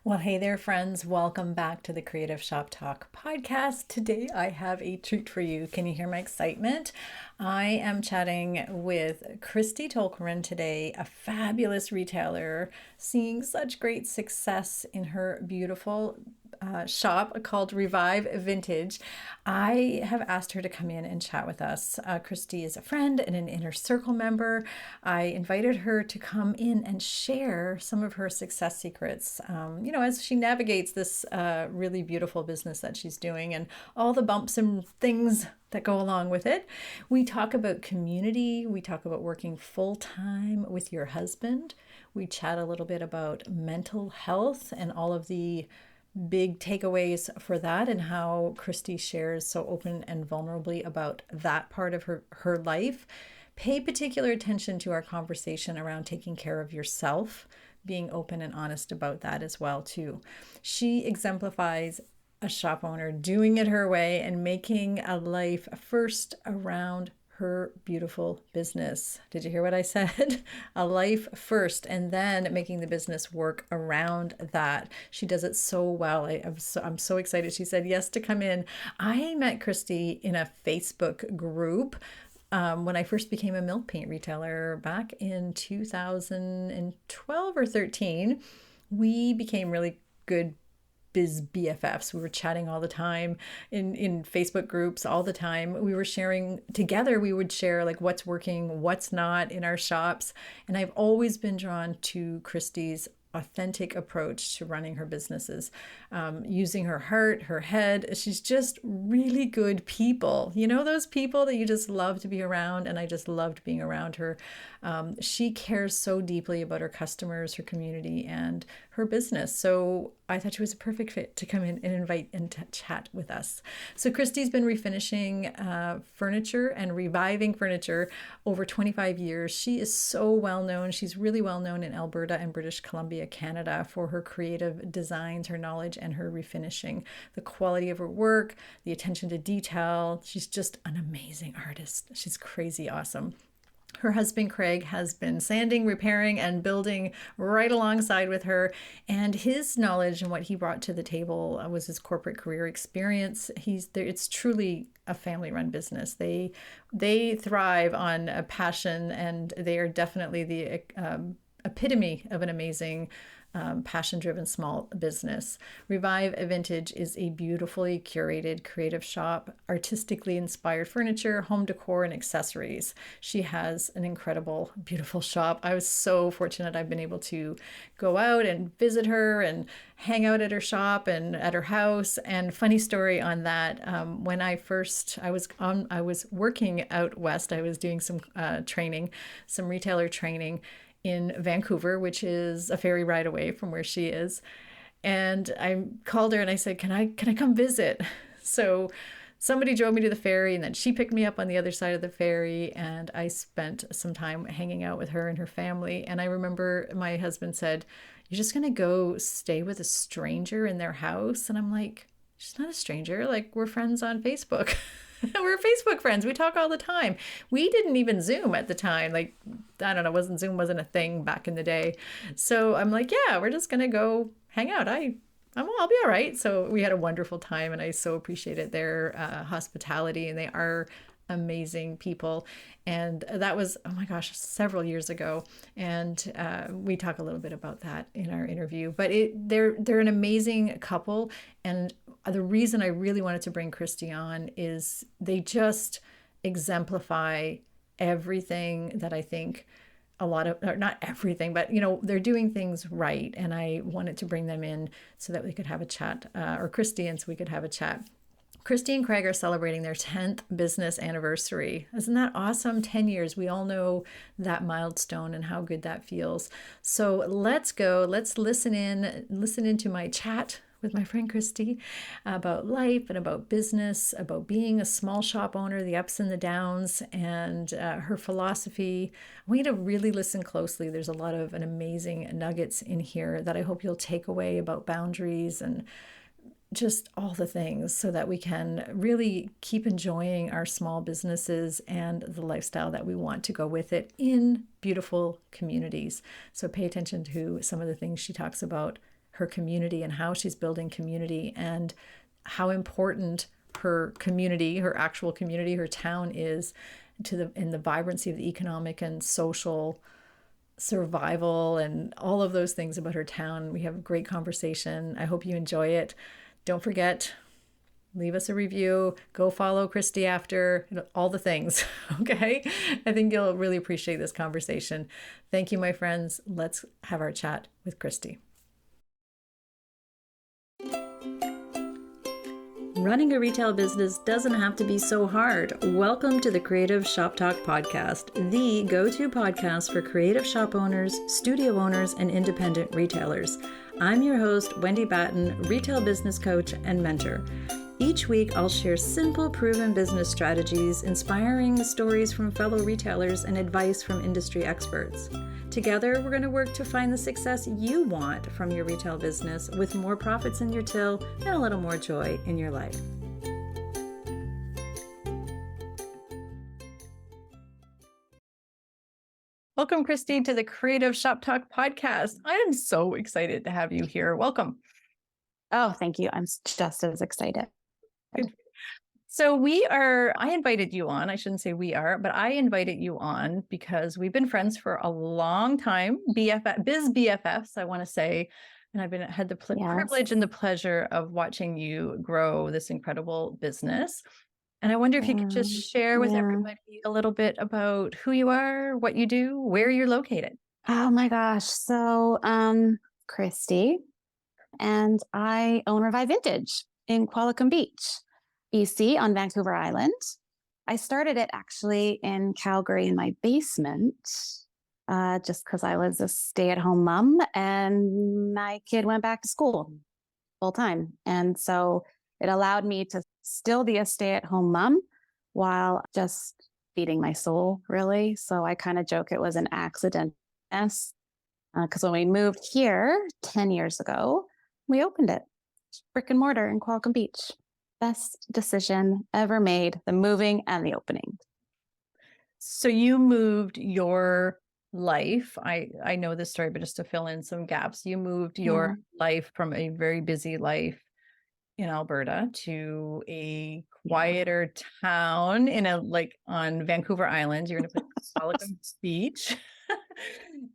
Well, hey there, friends. Welcome back to the Creative Shop Talk podcast. Today I have a treat for you. Can you hear my excitement? I am chatting with Christie Carter-Tokairin today, a fabulous retailer, seeing such great success in her beautiful shop called Revive Vintage. I have asked her to come in and chat with us. Christy is a friend and an inner circle member. I invited her to come in and share some of her success secrets, as she navigates this really beautiful business that she's doing and all the bumps and things that go along with it. We talk about community. We talk about working full time with your husband. We chat a little bit about mental health and all of the big takeaways for that and how Christy shares so open and vulnerably about that part of her life. Pay particular attention to our conversation around taking care of yourself, being open and honest about that as well too. She exemplifies a shop owner doing it her way and making a life first around her beautiful business. Did you hear what I said? A life first, and then making the business work around that. She does it so well. I'm so excited. She said yes to come in. I met Christy in a Facebook group when I first became a milk paint retailer back in 2012 or 13. We became really good biz BFFs. We were chatting all the time in Facebook groups all the time. We were sharing together. We would share like what's working, what's not in our shops. And I've always been drawn to Christy's authentic approach to running her businesses, using her heart, her head. She's just really good people. You know, those people that you just love to be around. And I just loved being around her. She cares so deeply about her customers, her community, and her business. So I thought she was a perfect fit to come in and invite and chat with us. So Christy's been refinishing furniture and reviving furniture over 25 years. She is so well known. She's really well known in Alberta and British Columbia, Canada, for her creative designs, her knowledge, and her refinishing. The quality of her work, the attention to detail. She's just an amazing artist. She's crazy awesome. Her husband, Craig, has been sanding, repairing, and building right alongside with her. And his knowledge and what he brought to the table was his corporate career experience. It's truly a family-run business. They thrive on a passion, and they are definitely the epitome of an amazing passion-driven small business. Revive Vintage is a beautifully curated creative shop, artistically inspired furniture, home decor, and accessories. She has an incredible, beautiful shop. I was so fortunate I've been able to go out and visit her and hang out at her shop and at her house. And funny story on that, when I was working out west. I was doing some training, some retailer training in Vancouver, which is a ferry ride away from where she is. And I called her and I said, can I come visit? So somebody drove me to the ferry, and then she picked me up on the other side of the ferry, and I spent some time hanging out with her and her family. And I remember my husband said, you're just going to go stay with a stranger in their house? And I'm like, she's not a stranger. Like, we're friends on Facebook. We're Facebook friends. We talk all the time. We didn't even Zoom at the time. Like, I don't know, Zoom wasn't a thing back in the day. So I'm like, yeah, we're just going to go hang out. I'll be all right. So we had a wonderful time, and I so appreciated their hospitality, and they are amazing people. And that was, oh my gosh, several years ago. And we talk a little bit about that in our interview. But they're an amazing couple. And the reason I really wanted to bring Christy on is they just exemplify everything that I think or not everything, but they're doing things right. And I wanted to bring them in so that we could have a chat, or Christy, and so we could have a chat. Christy and Craig are celebrating their 10th business anniversary. Isn't that awesome? 10 years. We all know that milestone and how good that feels. So let's go. Let's listen into my chat with my friend Christy about life and about business, about being a small shop owner, the ups and the downs, and her philosophy. I want you to really listen closely. There's a lot of amazing nuggets in here that I hope you'll take away about boundaries and just all the things, so that we can really keep enjoying our small businesses and the lifestyle that we want to go with it in beautiful communities. So pay attention to some of the things she talks about her community and how she's building community and how important her community, her actual community, her town is in the vibrancy of the economic and social survival and all of those things about her town. We have a great conversation. I hope you enjoy it. Don't forget, leave us a review, go follow Christie after, all the things. Okay. I think you'll really appreciate this conversation. Thank you, my friends. Let's have our chat with Christie. Running a retail business doesn't have to be so hard. Welcome to the Creative Shop Talk podcast, the go-to podcast for creative shop owners, studio owners, and independent retailers. I'm your host, Wendy Batten, retail business coach and mentor. Each week, I'll share simple, proven business strategies, inspiring stories from fellow retailers, and advice from industry experts. Together, we're going to work to find the success you want from your retail business with more profits in your till and a little more joy in your life. Welcome, Christie, to the Creative Shop Talk podcast. I am so excited to have you here. Welcome. Oh, thank you. I'm just as excited. So I invited you on. I shouldn't say we are, but I invited you on because we've been friends for a long time, biz BFFs, I want to say. And I've had the privilege and the pleasure of watching you grow this incredible business. And I wonder if you could just share with everybody a little bit about who you are, what you do, where you're located. Oh my gosh. So, Christie, and I own Revive Vintage in Qualicum Beach, BC on Vancouver Island. I started it actually in Calgary in my basement, just because I was a stay-at-home mom and my kid went back to school full time. And so it allowed me to still be a stay-at-home mom while just feeding my soul, really. So I kind of joke it was an accident, because when we moved here 10 years ago, we opened it, brick and mortar in Qualicum Beach. Best decision ever made, the moving and the opening. So you moved your life. I know this story, but just to fill in some gaps, you moved your life from a very busy life in Alberta to a quieter town on Vancouver Island. You're in a place called Qualicum Beach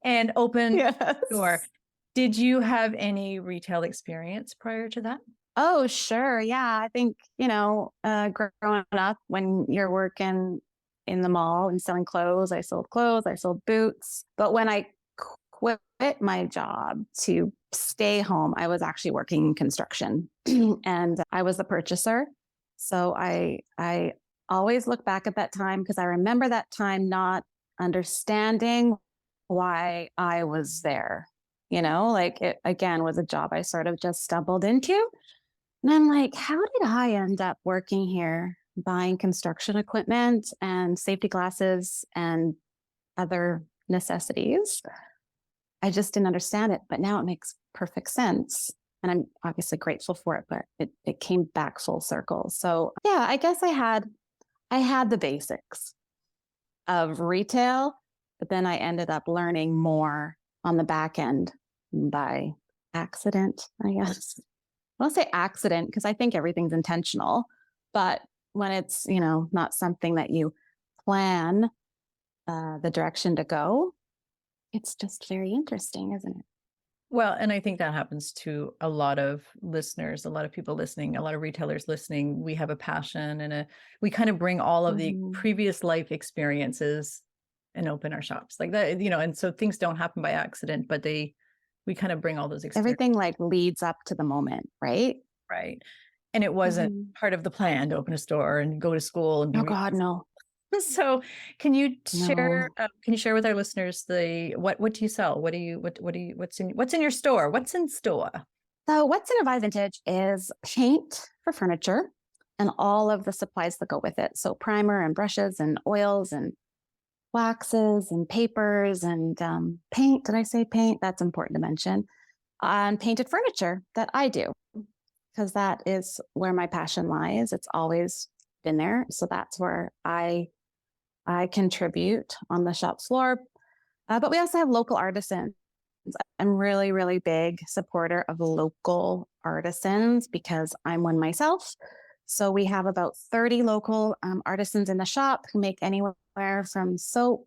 and opened the door. Did you have any retail experience prior to that? Oh, sure. Yeah. I think, growing up when you're working in the mall and selling clothes, I sold boots. But when I quit my job to stay home, I was actually working in construction and I was the purchaser. So I always look back at that time because I remember that time not understanding why I was there. It again was a job I sort of just stumbled into. And I'm like, how did I end up working here, buying construction equipment and safety glasses and other necessities? I just didn't understand it, but now it makes perfect sense. And I'm obviously grateful for it, but it came back full circle. So yeah, I guess I had the basics of retail, but then I ended up learning more on the back end by accident, I guess. I'll say accident because I think everything's intentional, but when it's, not something that you plan the direction to go, it's just very interesting, isn't it? Well, and I think that happens to a lot of listeners, a lot of people listening, a lot of retailers listening. We have a passion and we kind of bring all of the previous life experiences and open our shops like that, and so things don't happen by accident, but we kind of bring all those experiences. Everything leads up to the moment, right? Right. And it wasn't part of the plan to open a store and go to school and be. Oh God, no. So can you share with our listeners what do you sell? What's in your store? What's in store? So what's in Revive Vintage is paint for furniture and all of the supplies that go with it. So primer and brushes and oils and waxes and papers and paint. Did I say paint? That's important to mention. And painted furniture that I do, because that is where my passion lies. It's always been there. So that's where I contribute on the shop floor. But we also have local artisans I'm really, really big supporter of local artisans because I'm one myself. So we have about 30 local artisans in the shop who make anywhere from soap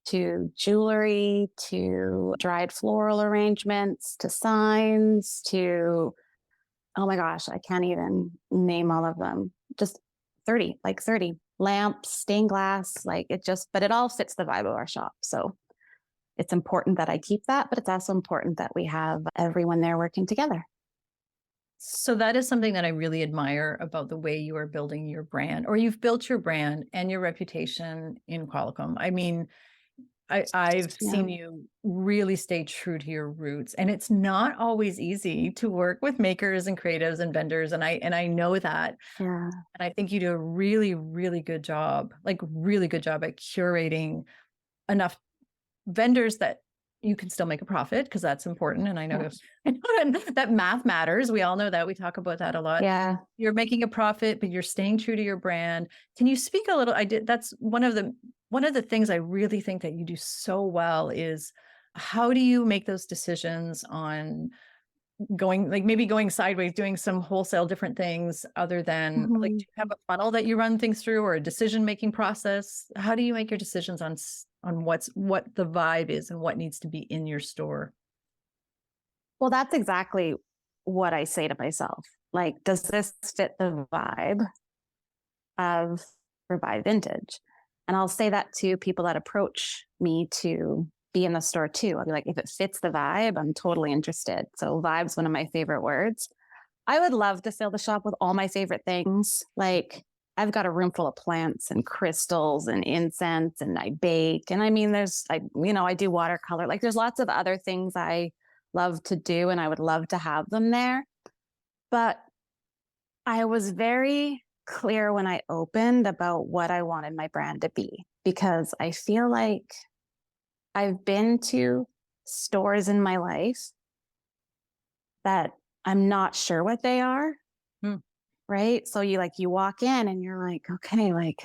to jewelry to dried floral arrangements to signs to, oh my gosh, I can't even name all of them. Just 30, like 30 lamps, stained glass, like it just, but it all fits the vibe of our shop. So it's important that I keep that, but it's also important that we have everyone there working together. So that is something that I really admire about the way you are building your brand, or you've built your brand and your reputation in Qualicum. I mean, I've Yeah. seen you really stay true to your roots, and it's not always easy to work with makers and creatives and vendors. And I know that. Yeah. And I think you do a really, really good job, like really good job at curating enough vendors that you can still make a profit, because that's important. And I know, Yeah. I know that math matters. We all know that. We talk about that a lot. Yeah. You're making a profit, but you're staying true to your brand. Can you speak a little? That's one of the things I really think that you do so well is, how do you make those decisions on going, like maybe going sideways, doing some wholesale different things, other than like, do Mhm. you have a funnel that you run things through, or a decision-making process? How do you make your decisions on what the vibe is and what needs to be in your store? Well, that's exactly what I say to myself. Like, does this fit the vibe of Revive Vintage? And I'll say that to people that approach me to be in the store too. I'll be like, if it fits the vibe, I'm totally interested. So, vibe's one of my favorite words. I would love to fill the shop with all my favorite things. Like, I've got a room full of plants and crystals and incense, and I bake. And I mean, I do watercolor. Like, there's lots of other things I love to do, and I would love to have them there. But I was very clear when I opened about what I wanted my brand to be, because I feel like I've been to stores in my life that I'm not sure what they are. Hmm. Right. So you walk in and you're like, okay, like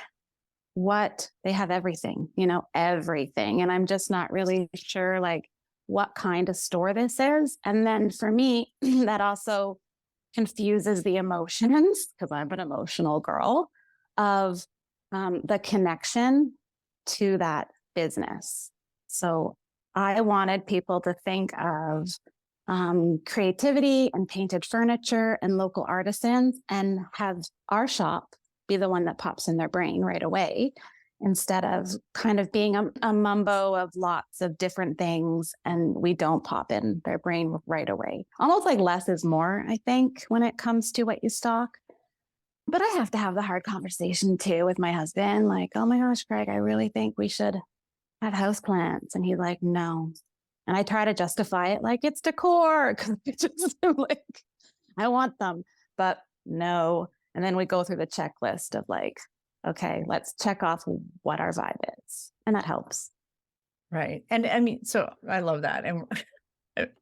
what they have everything, everything. And I'm just not really sure like what kind of store this is. And then for me, that also confuses the emotions, because I'm an emotional girl, of the connection to that business. So I wanted people to think of creativity and painted furniture and local artisans, and have our shop be the one that pops in their brain right away, instead of kind of being a mumbo of lots of different things and we don't pop in their brain right away. Almost like less is more, I think, when it comes to what you stock. But I have to have the hard conversation too with my husband, like, oh my gosh, Craig, I really think we should have houseplants. And he's like, no. And I try to justify it like it's decor, because like, I want them, but no. And then we go through the checklist of like, okay, let's check off what our vibe is. And that helps. Right. And I mean, so I love that. And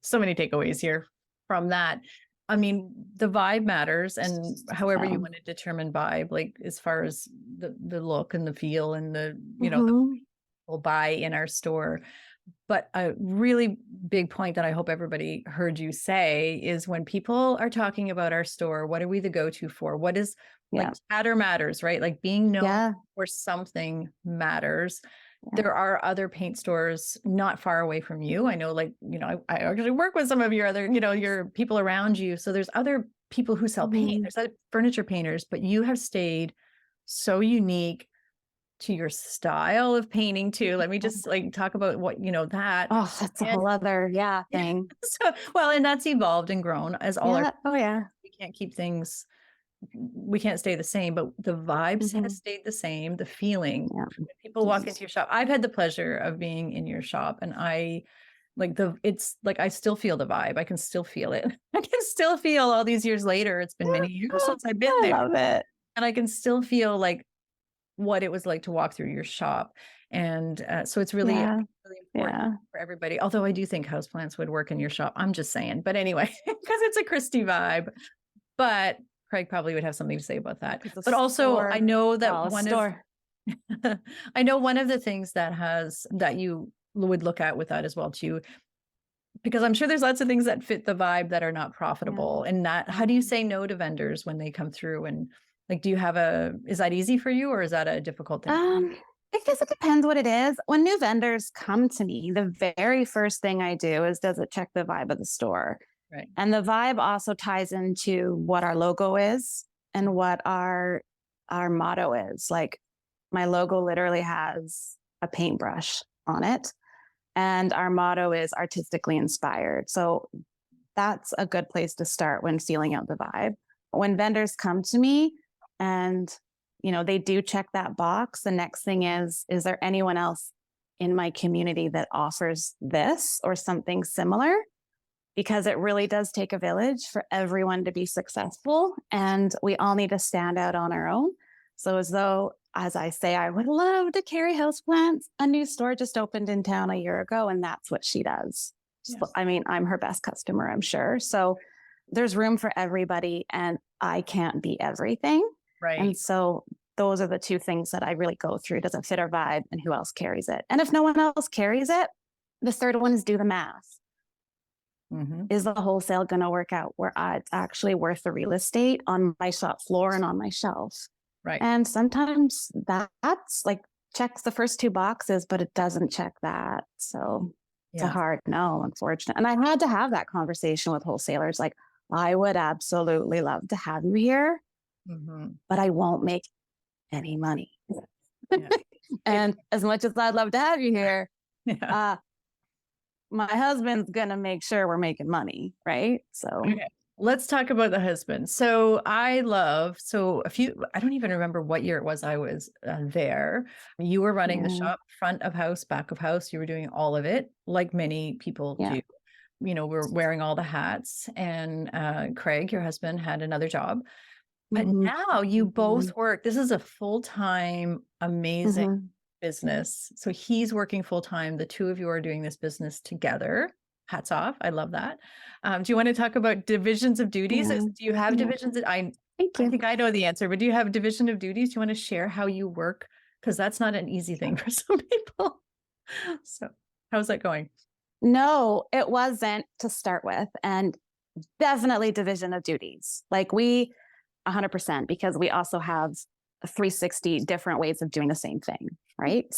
so many takeaways here from that. I mean, the vibe matters, and however you So, want to determine vibe, like as far as the look and the feel and the mhm. will buy in our store. But a really big point that I hope everybody heard you say is, when people are talking about our store, what are we the go-to for? What is, like, Yeah. chatter matters, right? Like being known Yeah. for something matters. Yeah. There are other paint stores not far away from you. I know, like, I actually work with some of your other, your people around you. So there's other people who sell paint. Mhm. There's other furniture painters, but you have stayed so unique to your style of painting too. Let me just like talk about that. Oh, that's a And whole other, yeah, yeah, thing. so, well, and that's evolved and grown as all our, Yeah. Oh, yeah. we can't keep things, we can't stay the same, but the vibes has Mhm. stayed the same, the feeling. Yeah. When people walk into your shop, I've had the pleasure of being in your shop, and I like it's like I still feel the vibe. I can still feel it. I can still feel, all these years later, it's been many years since I've been I there, love it. and I can still feel like what it was like to walk through your shop. And so it's really, Yeah. really important Yeah. for everybody. Although I do think houseplants would work in your shop. I'm just saying. But anyway, because it's a Christie vibe. But Craig probably would have something to say about that. Because the But also, I store, know that well, a one of store. I know one of the things that you would look at with that as well too Because I'm sure there's lots of things that fit the vibe that are not Yeah. profitable. And that, how do you say no to vendors when they come through? And like, do you have is that easy for you or is that a difficult thing? I guess it depends what it is. When new vendors come to me, the very first thing I do is, does it check the vibe of the store? Right. And the vibe also ties into what our logo is and what our motto is. Like, my logo literally has a paintbrush on it, and our motto is artistically inspired. So that's a good place to start when feeling out the vibe. When vendors come to me and they do check that box, the next thing is there anyone else in my community that offers this or something similar? Because it really does take a village for everyone to be successful, and we all need to stand out on our own. So, as I say, I would love to carry houseplants. A new store just opened in town a year ago, and that's what she does. So, Yes. I mean, I'm her best customer, I'm sure. So there's room for everybody, and I can't be everything. And Right. so those are the two things that I really go through. Does it fit our vibe, and who else carries it? And if no one else carries it, the third one is do the math. Hmm. Is the wholesale going to work out where it's actually worth the real estate on my shop floor and on my shelf? Right. And sometimes that's like checks the first two boxes, but it doesn't check that. So it's a Yeah. hard no, unfortunately. And I had to have that conversation with wholesalers. Like, I would absolutely love to have you here, Hmm. but I won't make any money. Yeah. And as much as I'd love to have you here, Yeah. uh, my husband's going to make sure we're making money. Right. So, Okay. Let's talk about the husband. So I don't even remember what year it was I was there. You were running the yeah. shop, front of house, back of house. You were doing all of it, like many people Yeah. do. We're wearing all the hats. And Craig, your husband, had another job. But Mhm. now you Mhm. both work. This is a full-time, amazing Mhm. business. So he's working full-time. The two of you are doing this business together. Hats off. I love that. Do you want to talk about divisions of duties? Yeah. Do you have Yeah. divisions? Thank I you. think I know the answer, but do you have division of duties? Do you want to share how you work? Because that's not an easy thing for some people. So how's that going? No, it wasn't to start with. And definitely division of duties. Like, we 100%, because we also have 360 different ways of doing the same thing, right?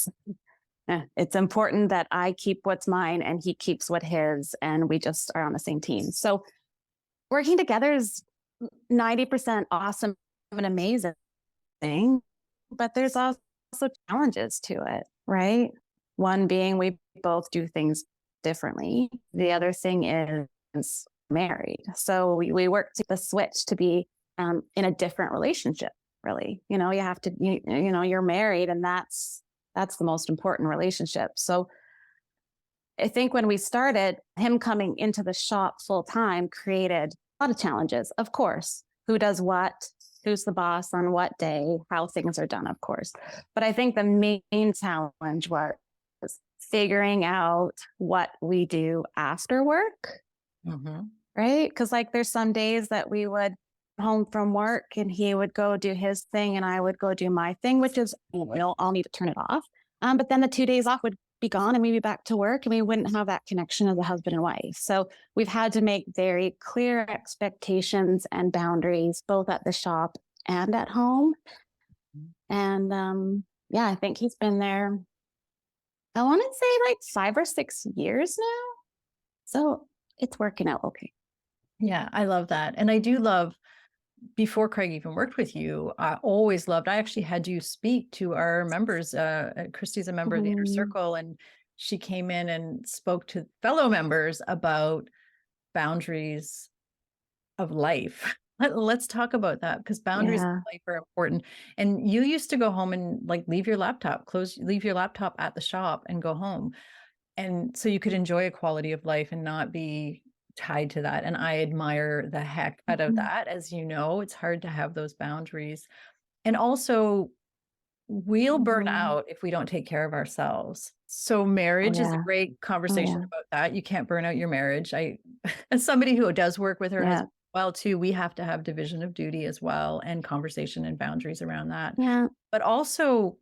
It's important that I keep what's mine and he keeps what his, and we just are on the same team. So working together is 90% awesome and amazing, but there's also challenges to it, right? One being we both do things differently. The other thing is married. So we work to the switch to be in a different relationship, really. You have to, you're married, and that's the most important relationship. So I think when we started, him coming into the shop full time created a lot of challenges, of course. Who does what? Who's the boss on what day? How things are done, of course. But I think the main challenge was figuring out what we do after work, Hmm. right? Because, like, there's some days that we would home from work and he would go do his thing and I would go do my thing, which is, we'll all need to turn it off. But then the 2 days off would be gone and we'd be back to work and we wouldn't have that connection as a husband and wife. So we've had to make very clear expectations and boundaries, both at the shop and at home. And yeah, I think he's been there, I want to say, like 5 or 6 years now. So it's working out okay. Yeah, I love that. And I do love, before Craig even worked with you, I always loved, I actually had you speak to our members. Christie's a member of the Inner Mhm. Circle, and she came in and spoke to fellow members about boundaries of life. Let's talk about that, because boundaries Yeah. of life are important. And you used to go home and like leave your laptop at the shop and go home. And so you could enjoy a quality of life and not be tied to that. And I admire the heck out of Mhm. that. As you know, it's hard to have those boundaries. And also, we'll burn Mhm. out if we don't take care of ourselves. So Oh, marriage is a yeah. great Oh, conversation yeah. about that. You can't burn out your marriage. As somebody who does work with her Yeah. husband well too, we have to have division of duty as well, and conversation and boundaries around that. Yeah. But also,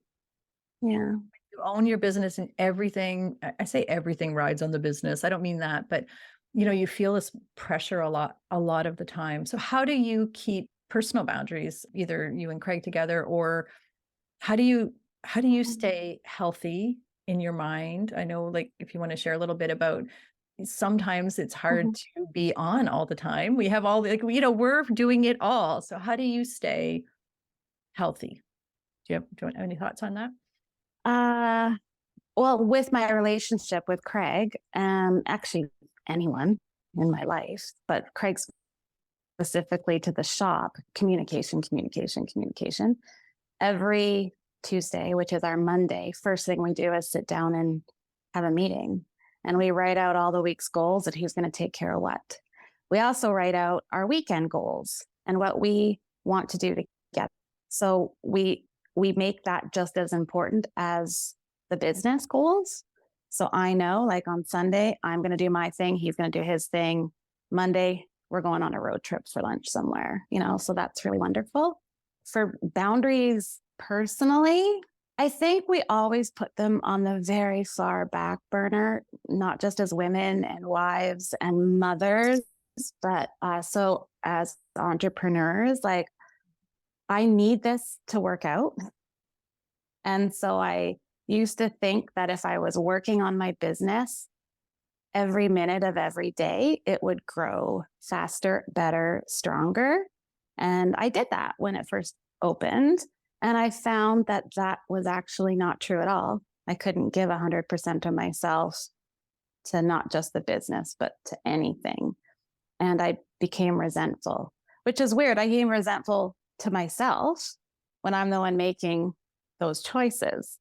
Yeah. you own your business and everything, I say everything rides on the business. I don't mean that, but you feel this pressure a lot of the time. So how do you keep personal boundaries, either you and Craig together, or how do you stay healthy in your mind? I know, like, if you want to share a little bit about, sometimes it's hard Mhm. to be on all the time. We have all, like, we're doing it all. So how do you stay healthy? Do you have any thoughts on that? Uh, well, with my relationship with Craig, actually anyone in my life, but Craig specifically to the shop, communication, communication, communication. Every Tuesday, which is our Monday, first thing we do is sit down and have a meeting. And we write out all the week's goals and who's going to take care of what. We also write out our weekend goals and what we want to do together. So we make that just as important as the business goals. So I know, like, on Sunday, I'm going to do my thing. He's going to do his thing. Monday, we're going on a road trip for lunch somewhere, so that's really wonderful. For boundaries personally, I think we always put them on the very far back burner, not just as women and wives and mothers, but also as entrepreneurs. Like, I need this to work out. And so I used to think that if I was working on my business every minute of every day, it would grow faster, better, stronger. And I did that when it first opened. And I found that that was actually not true at all. I couldn't give 100% of myself to not just the business, but to anything. And I became resentful, which is weird. I became resentful to myself when I'm the one making those choices.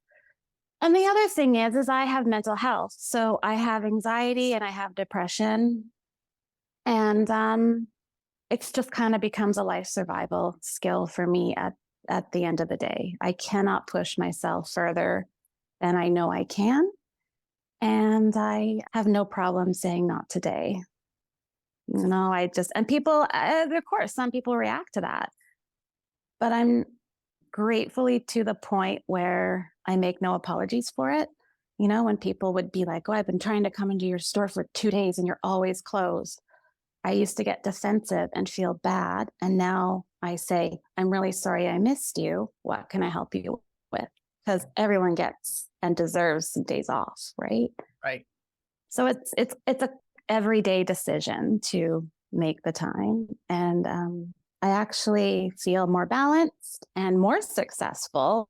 And the other thing is I have mental health. So I have anxiety and I have depression. And it's just kind of becomes a life survival skill for me at the end of the day. I cannot push myself further than I know I can. And I have no problem saying not today. And people, of course, some people react to that. But I'm gratefully to the point where I make no apologies for it. When people would be like, "Oh, I've been trying to come into your store for 2 days and you're always closed." I used to get defensive and feel bad. And now I say, "I'm really sorry I missed you. What can I help you with?" Because everyone gets and deserves some days off, right? Right. So it's a everyday decision to make the time. And I actually feel more balanced and more successful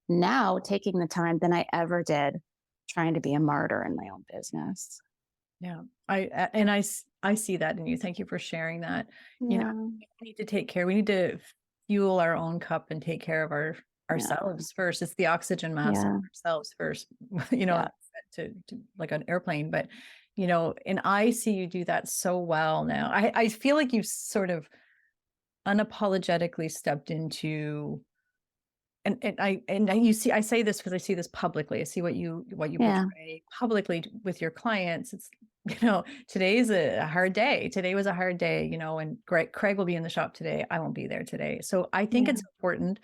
now taking the time than I ever did trying to be a martyr in my own business. Yeah. I see that in you. Thank you for sharing that. Yeah. We need to take care. We need to fuel our own cup and take care of Yeah. ourselves first. It's the oxygen mask of Yeah. ourselves first, Yeah. to like an airplane. But, and I see you do that so well now. I feel like you've sort of unapologetically stepped into, I say this because I see this publicly. I see what you Yeah. portray publicly with your clients. It's, today's a hard day. Today was a hard day, and Craig will be in the shop today. I won't be there today. So I think Yeah. it's important.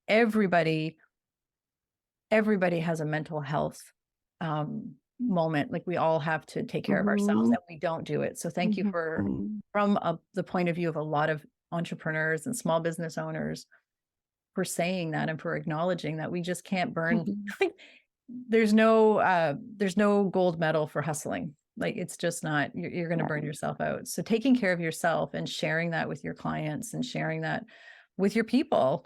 Everybody has a mental health moment. Like, we all have to take care of ourselves, Mm-hmm. and we don't do it. So thank you for, Mm-hmm. from the point of view of a lot of entrepreneurs and small business owners, for saying that and for acknowledging that we just can't burn. Mm-hmm. There's no gold medal for hustling. Like, it's just not, you're going to burn Right. yourself out. So taking care of yourself and sharing that with your clients and sharing that with your people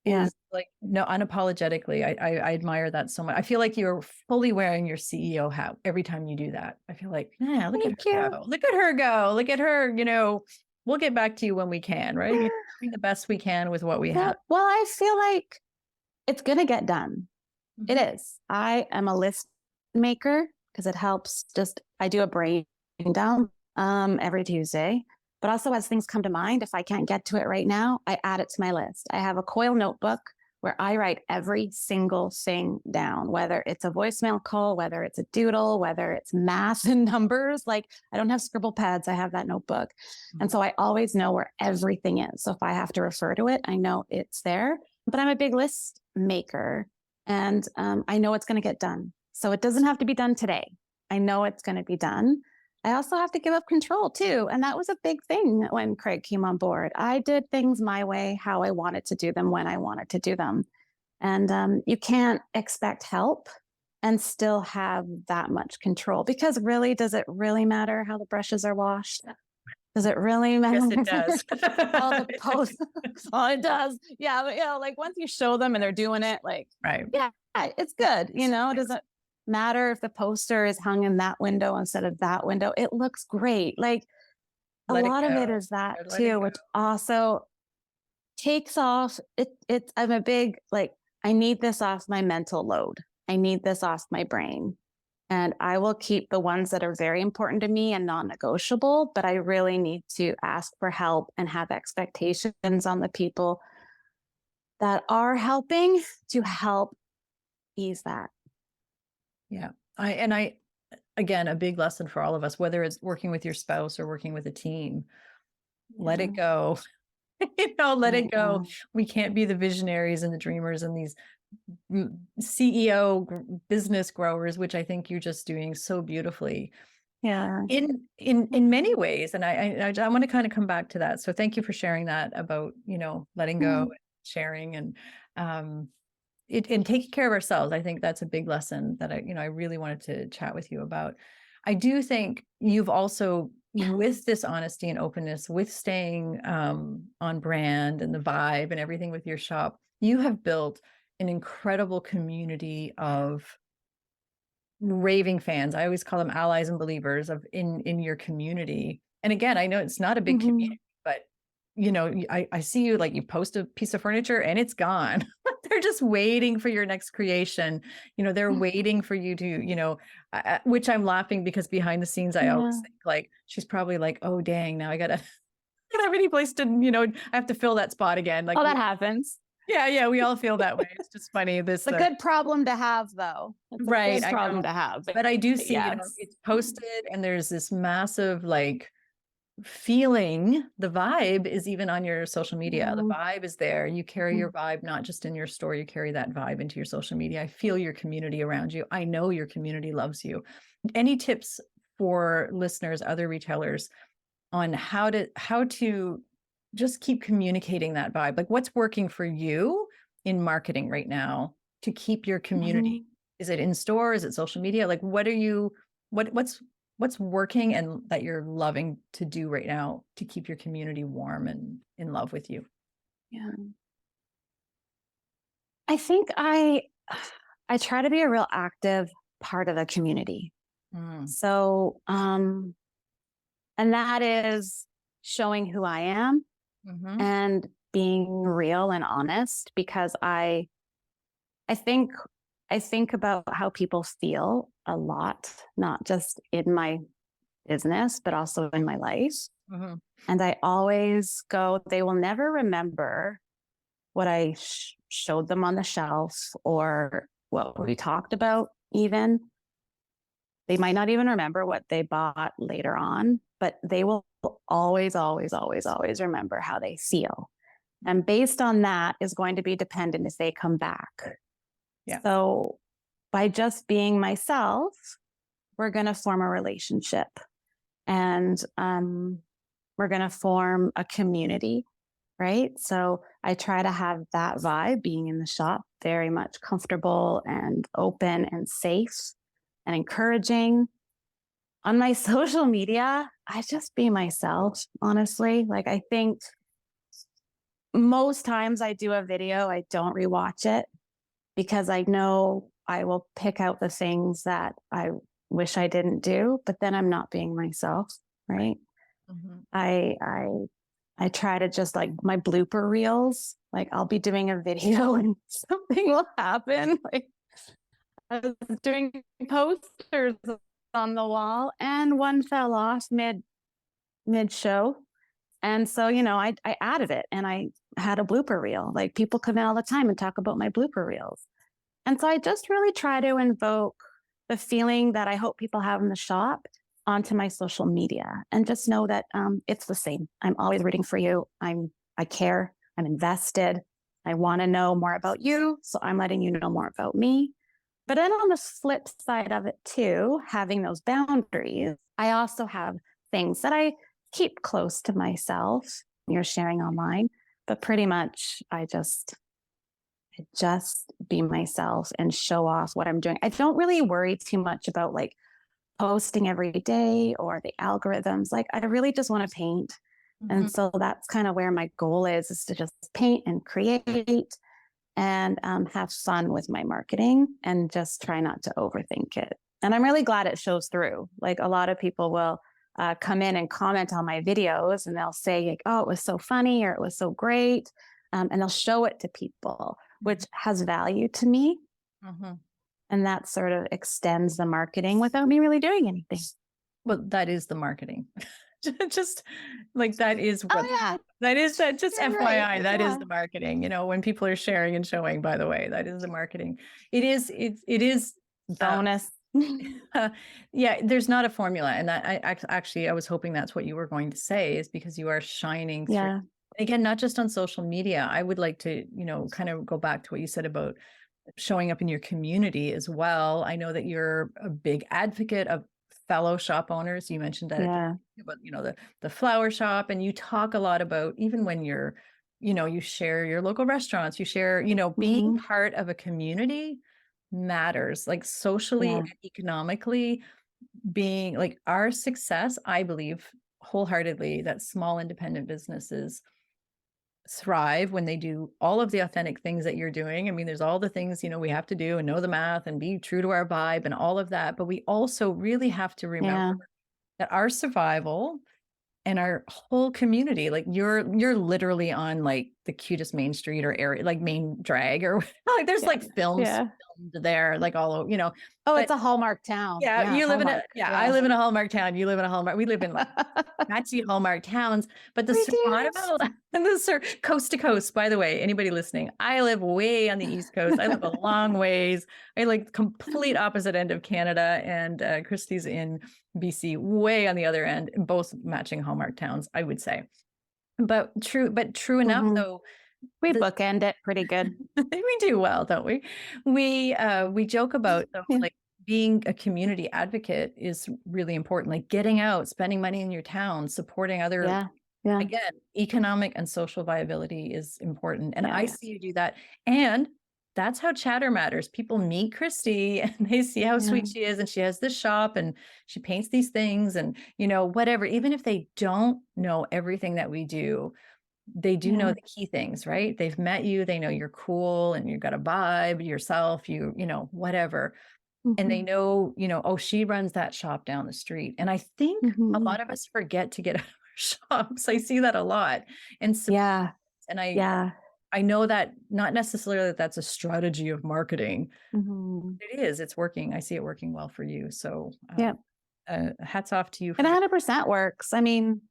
Yeah. is, like, no, unapologetically. I admire that so much. I feel like you're fully wearing your CEO hat every time you do that. I feel like, yeah, look at Thank her you. go. Look at her go. Look at her, we'll get back to you when we can, right? Doing the best we can with what we Yeah. have. Well, I feel like it's going to get done. It Mhm. is. I am a list maker because it helps. I do a brain down every Tuesday, but also as things come to mind, if I can't get to it right now, I add it to my list. I have a coil notebook where I write every single thing down, whether it's a voicemail call, whether it's a doodle, whether it's math and numbers. Like, I don't have scribble pads. I have that notebook. And so I always know where everything is. So if I have to refer to it, I know it's there. But I'm a big list maker. And I know it's going to get done. So it doesn't have to be done today. I know it's going to be done. I also have to give up control too. And that was a big thing when Craig came on board. I did things my way, how I wanted to do them, when I wanted to do them. And you can't expect help and still have that much control, because really, does it really matter how the brushes are washed? Does it really matter? Yes, it does. All the posts. Oh, it does. Yeah. But, like once you show them and they're doing it, like, Right. yeah, it's good. It doesn't matter if the poster is hung in that window instead of that window. It looks great. Like a Let it lot of it go. is that Let it too, go. which also takes off. I'm a big, like, I need this off my mental load. I need this off my brain. And I will keep the ones that are very important to me and non-negotiable, but I really need to ask for help and have expectations on the people that are helping to help ease that. Yeah. Again, a big lesson for all of us, whether it's working with your spouse or working with a team, let it Yeah. go. Let Let it it go. go. We can't be the visionaries and the dreamers and these CEO business growers, which I think you're just doing so beautifully Yeah. in many ways. And I want to kind of come back to that. So thank you for sharing that about, letting go, Mm. and sharing, and and taking care of ourselves. I think that's a big lesson that I really wanted to chat with you about. I do think you've also, with this honesty and openness, with staying on brand and the vibe and everything with your shop, you have built an incredible community of raving fans. I always call them allies and believers in your community. And again, I know it's not a big Mhm. community, but I see you, like, you post a piece of furniture and it's gone. They're just waiting for your next creation. They're waiting for you to, which I'm laughing because behind the scenes, I always Yeah. think, like, she's probably like, oh, dang, now I gotta, I don't have any place to, I have to fill that spot again. Like, Oh, that happens. yeah, we all feel that way. It's just funny. It's a good problem to have, though. It's a Right, good I know. problem to have. But I do But see, yes. it's posted and there's this massive, like, feeling. The vibe is even on your social media. The Yeah. vibe is there. You carry your Mhm. vibe, not just in your store, you carry that vibe into your social media. I feel your community around you. I know your community loves you. Any tips for listeners, other retailers, on how to just keep communicating that vibe? Like, what's working for you in marketing right now to keep your community? Mhm. Is it in store? Is it social media? Like, what's working and that you're loving to do right now to keep your community warm and in love with you? Yeah. I think I try to be a real active part of the community. Mm, So, and that is showing who I am mhm, and being real and honest, because I think I think about how people feel a lot, not just in my business, but also in my life. mhm. And I always go, they will never remember what I showed them on the shelf or what we talked about, even. They might not even remember what they bought later on, but they will always, always, always, always remember how they feel. And based on that is going to be dependent if they come back. Yeah. So by just being myself, we're going to form a relationship, and we're going to form a community, right? So I try to have that vibe being in the shop, very much comfortable and open and safe and encouraging. On my social media, I just be myself, honestly. Like, I think most times I do a video, I don't rewatch it because I know I will pick out the things that I wish I didn't do, but then I'm not being myself, right? Mhm. I I try to just, like, my blooper reels, like, I'll be doing a video and something will happen. Like, I was doing posters on the wall and one fell off mid show. And so, I added it and I had a blooper reel. Like, people come in all the time and talk about my blooper reels. And so I just really try to invoke the feeling that I hope people have in the shop onto my social media, and just know that it's the same. I'm always rooting for you. I care. I'm invested. I want to know more about you, so I'm letting you know more about me. But then on the flip side of it too, having those boundaries, I also have things that I keep close to myself. You're sharing online, but pretty much I just be myself and show off what I'm doing. I don't really worry too much about like posting every day or the algorithms. Like I really just want to paint. Mhm. And so that's kind of where my goal is to just paint and create and have fun with my marketing and just try not to overthink it. And I'm really glad it shows through. Like a lot of people will come in and comment on my videos and they'll say, like, oh, it was so funny or it was so great. And they'll show it to people, which has value to me. Mhm. And that sort of extends the marketing without me really doing anything. Well, that is the marketing. Just like that is what Oh, yeah. that is, that just You're right. FYI, that is Yeah. the marketing, when people are sharing and showing, by the way, that is the marketing. It is Bonus. yeah, there's not a formula. And that actually, I was hoping that's what you were going to say, is because you are shining through. Yeah. Again, not just on social media. I would like to, kind of go back to what you said about showing up in your community as well. I know that you're a big advocate of fellow shop owners. You mentioned that Yeah. about, the flower shop, and you talk a lot about, even when you're, you share your local restaurants, you share, being Hmm. part of a community matters, like socially Yeah. and economically. Being like, our success, I believe wholeheartedly that small independent businesses thrive when they do all of the authentic things that you're doing. I mean, there's all the things, we have to do and know the math and be true to our vibe and all of that. But we also really have to remember Yeah. that our survival and our whole community, like you're literally on like the cutest main street or area, like main drag, or like there's Yeah. like films Yeah. filmed there, like all over, Oh, but it's a Hallmark town. yeah, Yeah. you live in Hallmark. I Yeah. live in a Hallmark town. You live in a Hallmark. We live in like fancy Hallmark towns, but the We do. survival and coast to coast, by the way, anybody listening, I live way on the East Coast. I live a long ways. I like complete opposite end of Canada, and Christie's in BC, way on the other end, both matching Hallmark towns, I would say. But true enough, Hmm. though, We the bookend it pretty good. we do well, don't we? We joke about, though, Yeah. like, being a community advocate is really important. Like getting out, spending money in your town, supporting other, Yeah. Yeah. again, economic and social viability is important. And I Yeah. see you do that. And that's how chatter matters. People meet Christy and they see how Yeah. sweet she is, and she has this shop and she paints these things, and whatever, even if they don't know everything that we do, they do know Yeah. the key things, right? They've met you, they know you're cool and you've got a vibe yourself, whatever. And they Hmm. know, oh, she runs that shop down the street. And I think a Hmm. lot of us forget to get out of our shops. I see that a lot. And so, Yeah. and Yeah. I know that not necessarily that that's a strategy of marketing. Hmm. It is, it's working. I see it working well for you. So Yeah. hats off to you It for doing. 100% works. I mean,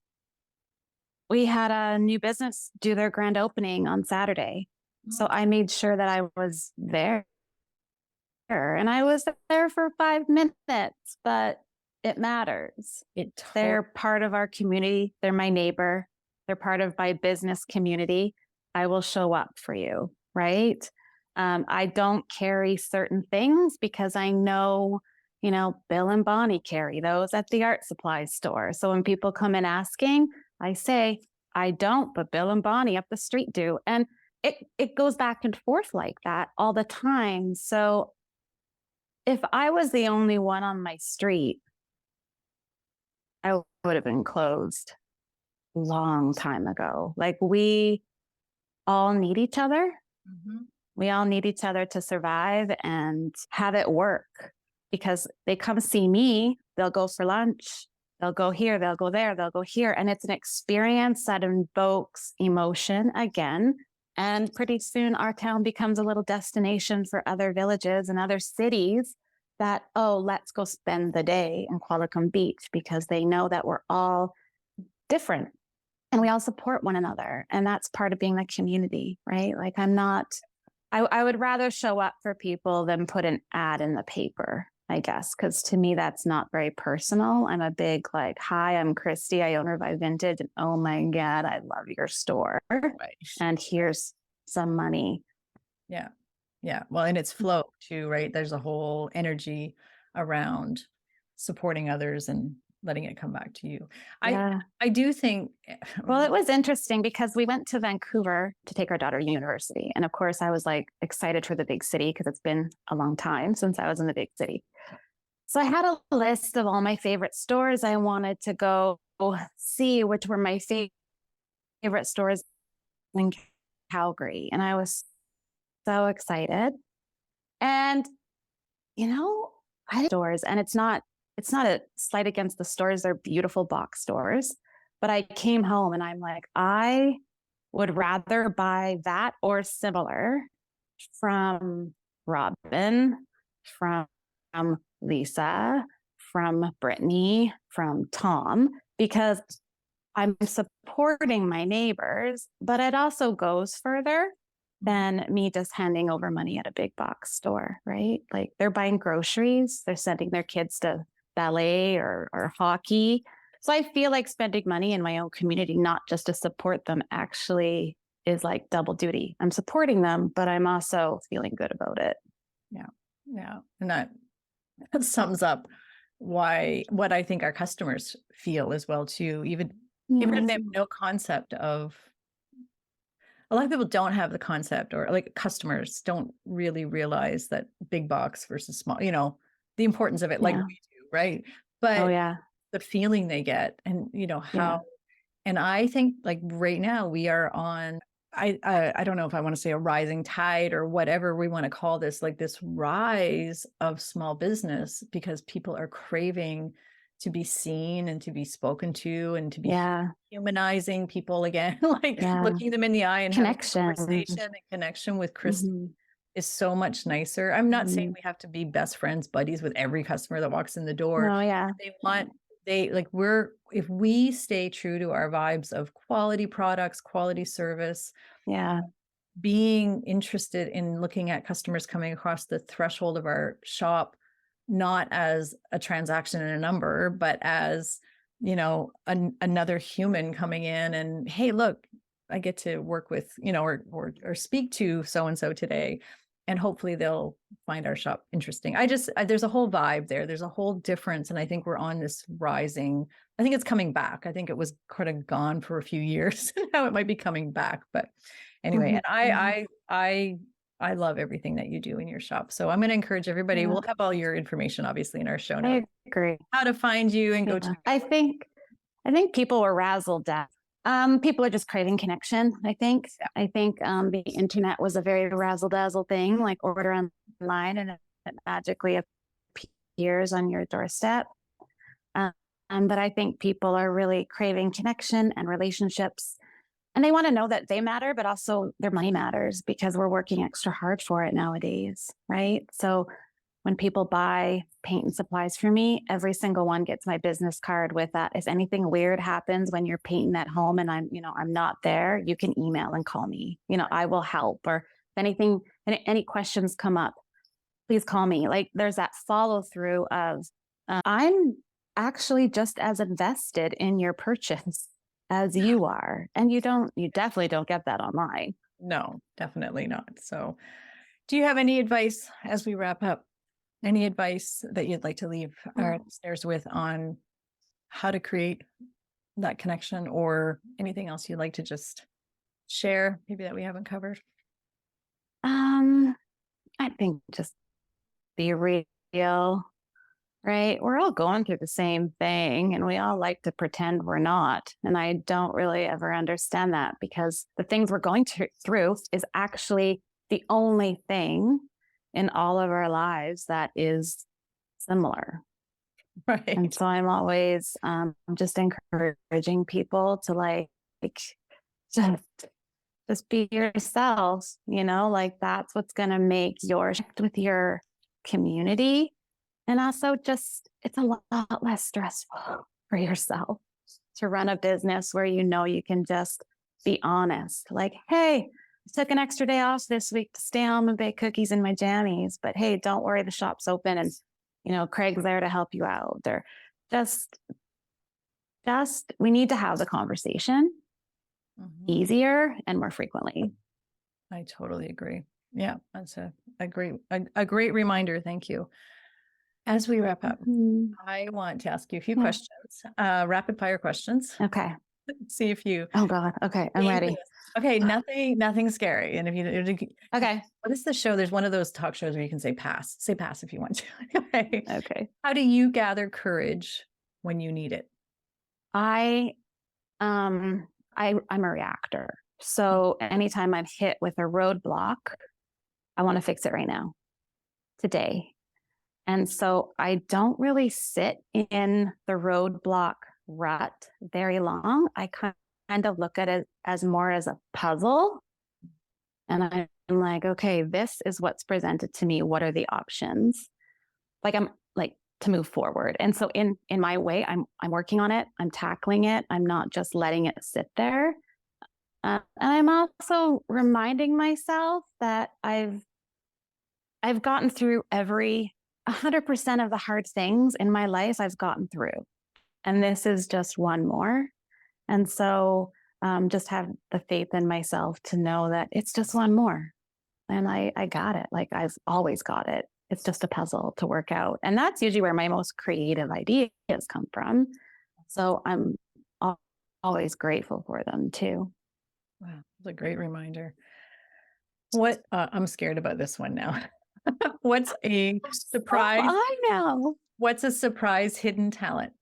we had a new business do their grand opening on Saturday. So I made sure that I was there. And I was there for 5 minutes, but it matters. It They're totally. part of our community. They're my neighbor. They're part of my business community. I will show up for you, right? I don't carry certain things because I know, Bill and Bonnie carry those at the art supply store. So when people come in asking, I say, I don't, but Bill and Bonnie up the street do. And it goes back and forth like that all the time. So if I was the only one on my street, I would have been closed long time ago. Like we all need each other. Mhm. We all need each other to survive and have it work, because they come see me, they'll go for lunch, they'll go here, they'll go there, they'll go here. And it's an experience that invokes emotion again. And pretty soon our town becomes a little destination for other villages and other cities that, oh, let's go spend the day in Qualicum Beach, because they know that we're all different and we all support one another. And that's part of being the community, right? Like I would rather show up for people than put an ad in the paper, I guess, because to me, that's not very personal. I'm a big like, hi, I'm Christy. I own Revive Vintage. And oh my God, I love your store. Right. And here's some money. Yeah. Yeah. Well, and it's flow too, right? There's a whole energy around supporting others and letting it come back to you. I Yeah. I do think Well, it was interesting because we went to Vancouver to take our daughter to university. And of course, I was like excited for the big city because it's been a long time since I was in the big city. So I had a list of all my favorite stores I wanted to go see, which were my favorite stores in Calgary. And I was so excited. And, you know, I stores, and it's not a slight against the stores. They're beautiful box stores. But I came home and I'm like, I would rather buy that or similar from Robin, from Lisa, from Brittany, from Tom, because I'm supporting my neighbors, but it also goes further than me just handing over money at a big box store, right? Like they're buying groceries, they're sending their kids to ballet or hockey. So I feel like spending money in my own community, not just to support them, actually is like double duty. I'm supporting them, but I'm also feeling good about it. yeah. Yeah. And that sums up what I think our customers feel as well too. Even if they have no concept of, a lot of people don't have the concept, or like customers don't really realize that big box versus small, the importance of it, like Yeah. we do, right? Oh, But yeah. the feeling they get, and Yeah. how, and I think like right now we are on, I don't know if I want to say a rising tide or whatever we want to call this, like this rise of small business, because people are craving to be seen and to be spoken to and to be Yeah. humanizing people again, like Yeah. looking them in the eye and having a Connection. conversation and connection with Christie Mhm. is so much nicer. I'm not saying Mhm. we have to be best friends, buddies with every customer that walks in the door. No, yeah. They want, if we stay true to our vibes of quality products, quality service, Yeah. being interested in looking at customers coming across the threshold of our shop, not as a transaction and a number, but as, another human coming in and, hey, look, I get to work with, or speak to so-and-so today. And hopefully they'll find our shop interesting. There's a whole vibe there. There's a whole difference. And I think we're on this rising, I think it's coming back. I think it was kind of gone for a few years. Now it might be coming back, but anyway, Mhm. and I love everything that you do in your shop. So I'm going to encourage everybody. Yeah. We'll have all your information obviously in our show I notes, agree. how to find you and go Yeah. to. I think people were razzled dazzled. People are just craving connection. Yeah. I think the internet was a very razzle dazzle thing, like order online and it magically appears on your doorstep. Um, but I think people are really craving connection and relationships, and they want to know that they matter, but also their money matters because we're working extra hard for it nowadays, right? So when people buy paint and supplies from me, every single one gets my business card with that. If anything weird happens when you're painting at home and I'm not there, you can email and call me. I will help. Or if anything, any questions come up, please call me. Like there's that follow through of I'm actually just as invested in your purchase as you are. And you definitely don't get that online. No, definitely not. So do you have any advice as we wrap up? Any advice that you'd like to leave our listeners with on how to create that connection, or anything else you'd like to just share, maybe that we haven't covered? I think just be real, right? We're all going through the same thing and we all like to pretend we're not. And I don't really ever understand that because the things we're going through is actually the only thing in all of our lives that is similar. Right. And so I'm always just encouraging people to just just be yourselves, like that's what's going to make your shift with your community. And also just, it's a lot less stressful for yourself to run a business where you can just be honest. Like, hey, I took an extra day off this week to stay home and bake cookies in my jammies, but hey, don't worry, the shop's open and Craig's there to help you out. Or just we need to have the conversation easier and more frequently. I totally agree. Yeah, that's a great reminder. Thank you. As we wrap up, I want to ask you a few questions, rapid fire questions. Okay. See if you. Oh God. Okay, I'm ready. Okay, nothing scary. And if you Okay. what is the show? There's one of those talk shows where you can say pass. Say pass if you want to. Okay. Okay. How do you gather courage when you need it? I'm a reactor. So anytime I'm hit with a roadblock, I want to fix it right now, today. And so I don't really sit in the roadblock rut very long. I kind of look at it as more as a puzzle. And I'm like, okay, this is what's presented to me. What are the options? Like I'm like to move forward. And so in my way, I'm working on it. I'm tackling it. I'm not just letting it sit there. And I'm also reminding myself that I've gotten through 100% of the hard things in my life I've gotten through. And this is just one more. And so just have the faith in myself to know that it's just one more. And I got it. Like I've always got it. It's just a puzzle to work out. And that's usually where my most creative ideas come from. So I'm always grateful for them too. Wow, that's a great reminder. What I'm scared about this one now. What's a surprise? Oh, I know. What's a surprise hidden talent?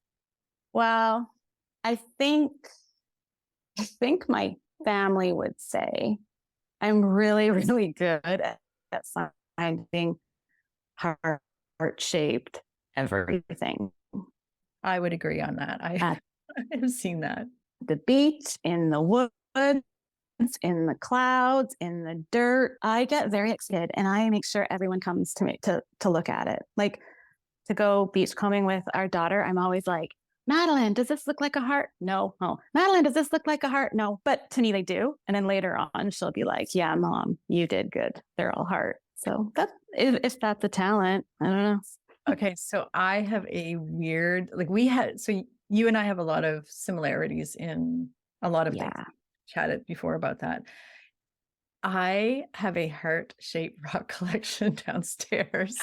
Well, I think my family would say I'm really, really good at finding heart-shaped everything. I would agree on that. I have seen that. The beach, in the woods, in the clouds, in the dirt. I get very excited and I make sure everyone comes to me to look at it. Like to go beachcombing with our daughter, I'm always like, Madeline, does this look like a heart? No. Oh, Madeline, does this look like a heart? No. But to me, they do. And then later on, she'll be like, yeah, Mom, you did good. They're all heart. So that if that's a talent, I don't know. Okay. So I have a weird, so you and I have a lot of similarities in a lot of things. Chatted before about that. I have a heart-shaped rock collection downstairs.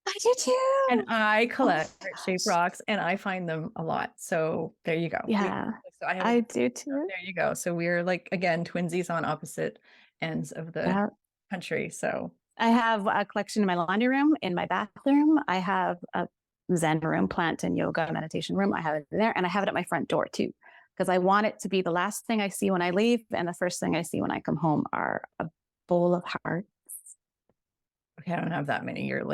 I do too. And I collect heart-shaped rocks and I find them a lot. So there you go. Yeah. So I do too. There you go. So we're like, again, twinsies on opposite ends of the country. So I have a collection in my laundry room, in my bathroom. I have a Zen room, plant and yoga meditation room. I have it there and I have it at my front door too. Because I want it to be the last thing I see when I leave and the first thing I see when I come home are a bowl of hearts. Okay, I don't have that many. You're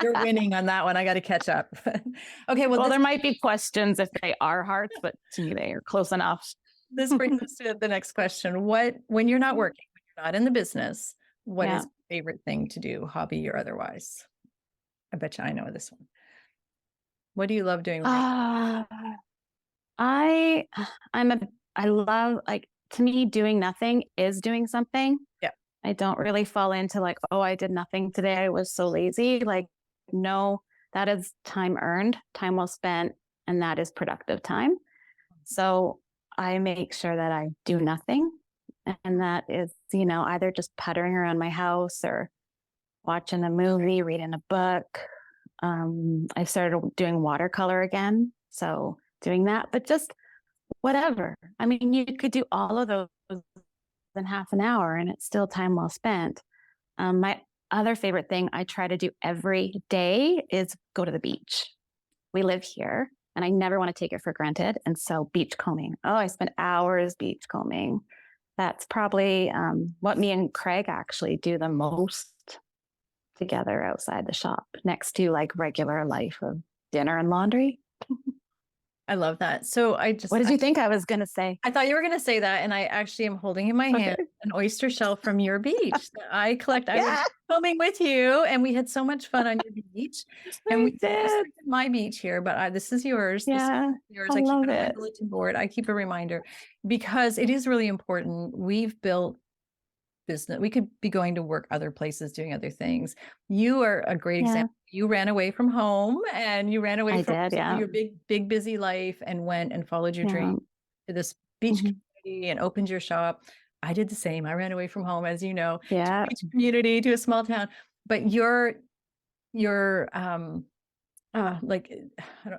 winning on that one. I got to catch up. Okay, well, there might be questions if they are hearts, but to me they are close enough. This brings us to the next question. When you're not working, when you're not in the business, what is your favorite thing to do, hobby or otherwise? I bet you I know this one. What do you love doing? I love, like, to me, doing nothing is doing something. Yeah. I don't really fall into like, oh, I did nothing today. I was so lazy. Like, no, that is time earned, time well spent, and that is productive time. So I make sure that I do nothing. And that is, either just puttering around my house or watching a movie, reading a book. I started doing watercolor again. So doing that, but just whatever. I mean, you could do all of those in half an hour and it's still time well spent. My other favorite thing I try to do every day is go to the beach. We live here and I never want to take it for granted. And so beach combing. Oh, I spend hours beach combing. That's probably what me and Craig actually do the most together outside the shop, next to like regular life of dinner and laundry. I love that. So what did you think I was going to say? I thought you were going to say that. And I actually am holding in my hand an oyster shell from your beach that I collect. I was filming with you and we had so much fun on your beach. And we did my beach here, but this is yours. Yeah. This is yours. I keep it on my bulletin board. I keep a reminder because it is really important. We've built business. We could be going to work other places, doing other things. You are a great example. You ran away from home and you ran away from your big, busy life and went and followed your dream to this beach community and opened your shop. I did the same. I ran away from home, as you know, to Yeah. a beach community, to a small town. But your like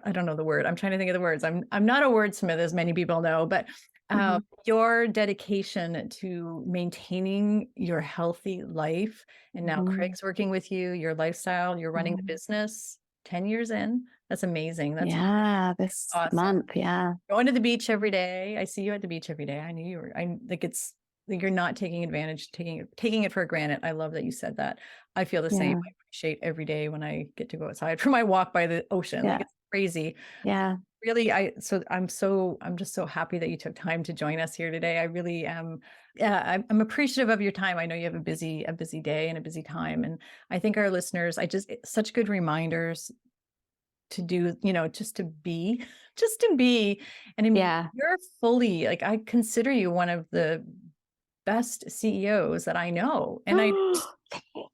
I don't know the word. I'm trying to think of the words. I'm not a wordsmith, as many people know, but Mhm. your dedication to maintaining your healthy life, and now Mhm. Craig's working with you, your lifestyle, you're running the Mhm. business 10 years in. That's amazing. That's Yeah, this awesome. month. Yeah. Going to the beach every day. I see you at the beach every day. I knew you were. I like it's like you're not taking advantage, taking it for granted. I love that you said that. I feel the same. Yeah. I appreciate every day when I get to go outside for my walk by the ocean. Like Yeah. it's crazy. Yeah. Really, I'm just so happy that you took time to join us here today. I really am. Yeah, I'm appreciative of your time. I know you have a busy day and a busy time, and I think our listeners, such good reminders to do, just to be, just to be. And I mean, Yeah. you're fully like, I consider you one of the best CEOs that I know. And Thank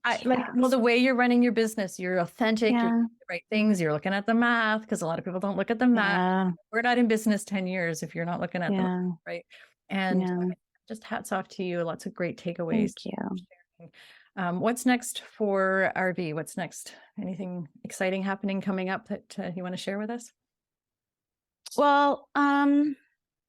I you. like, well, the way you're running your business, you're authentic, you're Yeah. doing the right things, you're looking at the math, because a lot of people don't look at the math. Yeah. We're not in business 10 years if you're not looking at the math, Yeah. right? And Yeah. just hats off to you. Lots of great takeaways. Thank you. What's next for RV? What's next? Anything exciting happening coming up that you want to share with us? Well,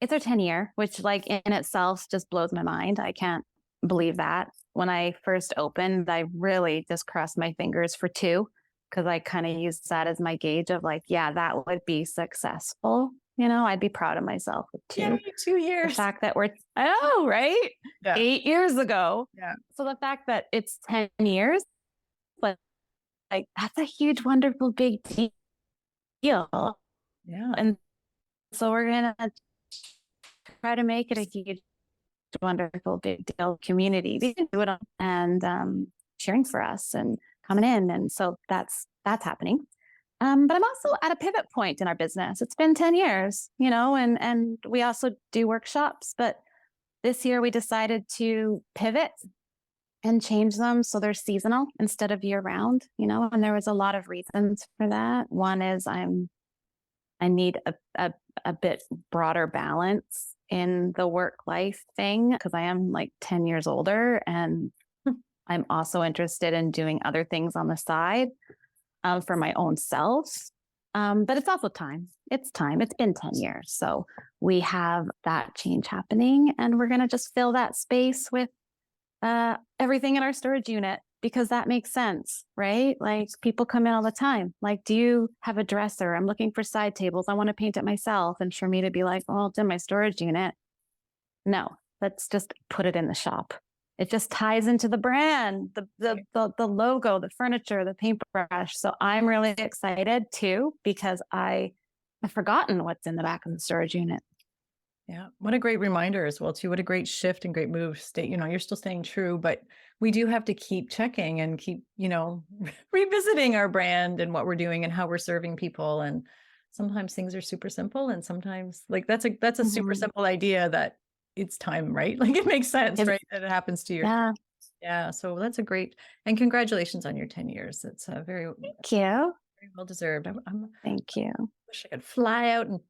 it's our 10-year, which like in itself just blows my mind. I can't believe that. When I first opened, I really just crossed my fingers for two because I kind of used that as my gauge of like, yeah, that would be successful. I'd be proud of myself with two. Yay, 2 The years. fact that I know, right? Yeah. 8 years ago. Yeah. So the fact that it's 10 years, but like that's a huge, wonderful, big deal. Yeah. And so we're going to try to make it a huge, wonderful, big deal community. They can do it and cheering for us and coming in. And so that's happening. But I'm also at a pivot point in our business. It's been 10 years, and we also do workshops. But this year we decided to pivot and change them so they're seasonal instead of year round, and there was a lot of reasons for that. One is I need a bit broader balance in the work life thing because I am like 10 years older and I'm also interested in doing other things on the side for my own self. But it's also time. It's time. It's been 10 years. So we have that change happening and we're going to just fill that space with everything in our storage unit because that makes sense, right? Like people come in all the time. Like, do you have a dresser? I'm looking for side tables. I want to paint it myself. And for me to be like, well, it's in my storage unit. No, let's just put it in the shop. It just ties into the brand, the logo, the furniture, the paintbrush. So I'm really excited too, because I've forgotten what's in the back of the storage unit. Yeah. What a great reminder as well, too. What a great shift and great move. You're still staying true, but we do have to keep checking and keep, revisiting our brand and what we're doing and how we're serving people. And sometimes things are super simple. And sometimes like that's a super simple idea that it's time, right? Like it makes sense, right? That it happens to you. Yeah. Yeah. So that's and congratulations on your 10 years. It's Thank you. very well deserved. Thank you. Wish I could fly out and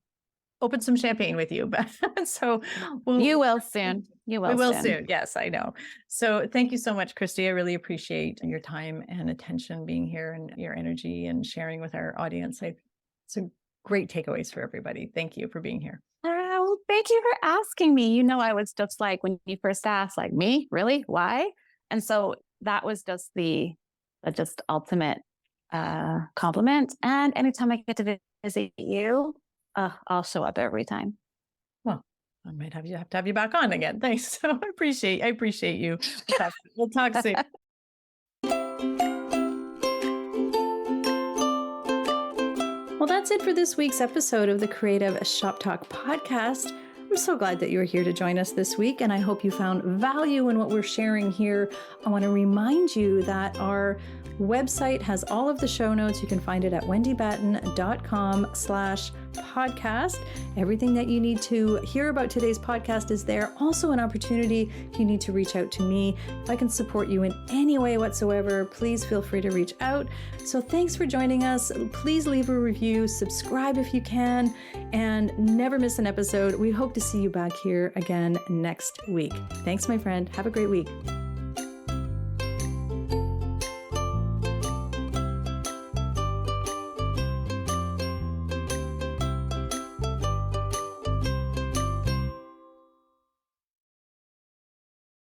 open some champagne with you, but so you will soon. We will soon. Yes, I know. So thank you so much, Christie. I really appreciate your time and attention being here and your energy and sharing with our audience. It's great takeaways for everybody. Thank you for being here. Well, thank you for asking me. I was just like, when you first asked, like, me? Really? Why? And so that was just the ultimate compliment. And anytime I get to visit you, I'll show up every time. Well, I might have to have you back on again. Thanks. So I appreciate you. We'll talk soon. Well, that's it for this week's episode of the Creative Shop Talk podcast. I'm so glad that you're here to join us this week, and I hope you found value in what we're sharing here. I want to remind you that our website has all of the show notes. You can find it at wendybatten.com/podcast podcast. Everything that you need to hear about today's podcast is there. Also an opportunity if you need to reach out to me. If I can support you in any way whatsoever, please feel free to reach out. So thanks for joining us. Please leave a review, subscribe if you can, and never miss an episode. We hope to see you back here again next week. Thanks, my friend. Have a great week.